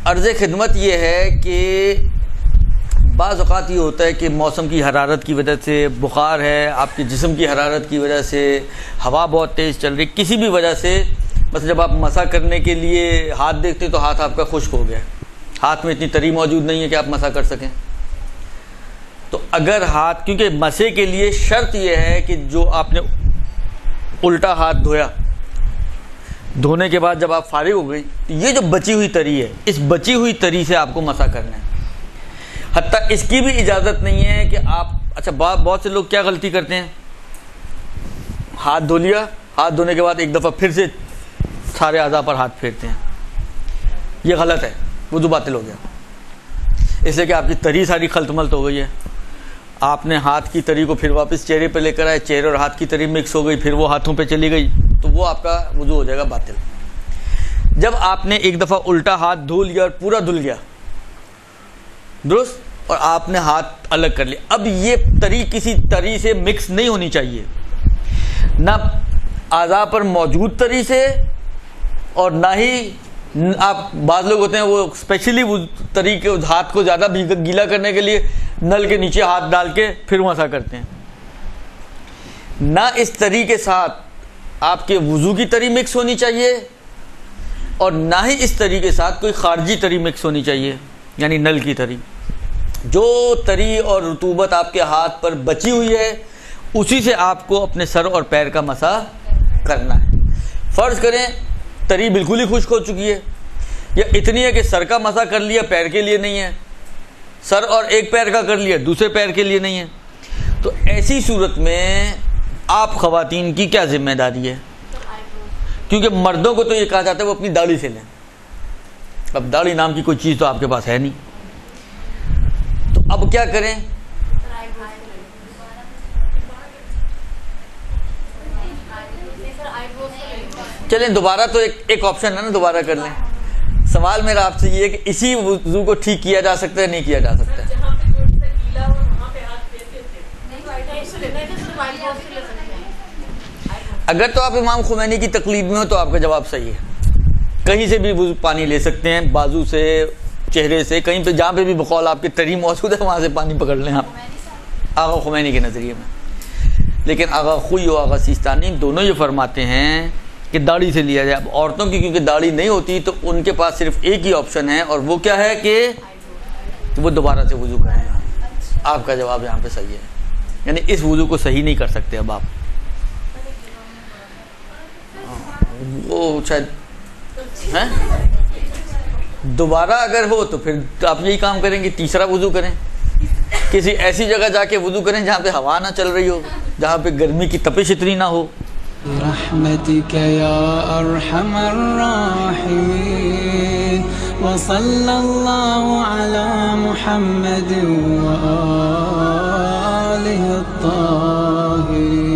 عرض خدمت یہ ہے کہ بعض اوقات یہ ہوتا ہے کہ موسم کی حرارت کی وجہ سے، بخار ہے، آپ کے جسم کی حرارت کی وجہ سے، ہوا بہت تیز چل رہی، کسی بھی وجہ سے بس جب آپ مسح کرنے کے لیے ہاتھ دیکھتے ہیں تو ہاتھ آپ کا خشک ہو گیا، ہاتھ میں اتنی تری موجود نہیں ہے کہ آپ مسح کر سکیں. تو اگر ہاتھ، کیونکہ مسح کے لیے شرط یہ ہے کہ جو آپ نے الٹا ہاتھ دھویا، دھونے کے بعد جب آپ فارغ ہو گئی، یہ جو بچی ہوئی تری ہے، اس بچی ہوئی تری سے آپ کو مسح کرنا ہے. حتیٰ اس کی بھی اجازت نہیں ہے کہ آپ، اچھا بہت سے لوگ کیا غلطی کرتے ہیں، ہاتھ دھو لیا، ہاتھ دھونے کے بعد ایک دفعہ پھر سے سارے اعضاء پر ہاتھ پھیرتے ہیں. یہ غلط ہے، وضو باطل ہو گیا، اس لیے کہ آپ کی تری ساری خلط ملط ہو گئی ہے. آپ نے ہاتھ کی تری کو پھر واپس چہرے پہ لے کر آئے، چہرے اور ہاتھ کی تری مکس ہو گئی، پھر وہ ہاتھوں پہ چلی گئی، تو وہ آپ کا وضو ہو جائے گا باطل. جب آپ نے ایک دفعہ الٹا ہاتھ دھو لیا اور پورا دھل گیا، درست، اور آپ نے ہاتھ الگ کر لیا، اب یہ تری کسی تری سے مکس نہیں ہونی چاہیے، نہ اعضاء پر موجود تری سے، اور نہ ہی آپ، بعض لوگ ہوتے ہیں وہ اسپیشلی وہ تری کے ہاتھ کو زیادہ گیلا کرنے کے لیے نل کے نیچے ہاتھ ڈال کے پھر مسح کرتے ہیں. نہ اس تری کے ساتھ آپ کے وضو کی تری مکس ہونی چاہیے، اور نہ ہی اس تری کے ساتھ کوئی خارجی تری مکس ہونی چاہیے، یعنی نل کی تری. جو تری اور رطوبت آپ کے ہاتھ پر بچی ہوئی ہے اسی سے آپ کو اپنے سر اور پیر کا مسح کرنا ہے. فرض کریں تری بالکل ہی خشک ہو چکی ہے، یا اتنی ہے کہ سر کا مسح کر لیا، پیر کے لیے نہیں ہے، سر اور ایک پیر کا کر لیا، دوسرے پیر کے لیے نہیں ہے، تو ایسی صورت میں آپ خواتین کی کیا ذمہ داری ہے؟ کیونکہ مردوں کو تو یہ کہا جاتا ہے وہ اپنی داڑھی سے لیں. اب داڑھی نام کی کوئی چیز تو آپ کے پاس ہے نہیں، تو اب کیا کریں؟ چلیں دوبارہ تو ایک آپشن ہے نا، دوبارہ کر لیں. سوال میرا آپ سے یہ ہے کہ اسی وضو کو ٹھیک کیا جا سکتا ہے نہیں کیا جا سکتا ہے؟ اگر تو آپ امام خمینی کی تقلید میں ہو تو آپ کا جواب صحیح ہے، کہیں سے بھی وضو پانی لے سکتے ہیں، بازو سے، چہرے سے، کہیں پہ جہاں پہ بھی بقول آپ کے تری موجود ہے وہاں سے پانی پکڑ لیں آپ، آغا خمینی کے نظریے میں. لیکن آغا خوئی و آغا سیستانی دونوں یہ فرماتے ہیں کہ داڑھی سے لیا جائے. اب عورتوں کی کیونکہ داڑھی نہیں ہوتی تو ان کے پاس صرف ایک ہی آپشن ہے، اور وہ کیا ہے کہ وہ دوبارہ سے وضو کریں. آپ کا جواب یہاں پہ صحیح ہے، یعنی اس وضو کو صحیح نہیں کر سکتے اب آپ، وہ شاید ہیں دوبارہ اگر ہو تو پھر آپ یہی کام کریں گے، تیسرا وضو کریں، کسی ایسی جگہ جا کے وضو کریں جہاں پہ ہوا نہ چل رہی ہو، جہاں پہ گرمی کی تپش اتنی نہ ہو. برحمتك يا أرحم الراحمين وصلى الله على محمد وآله الطاهرين.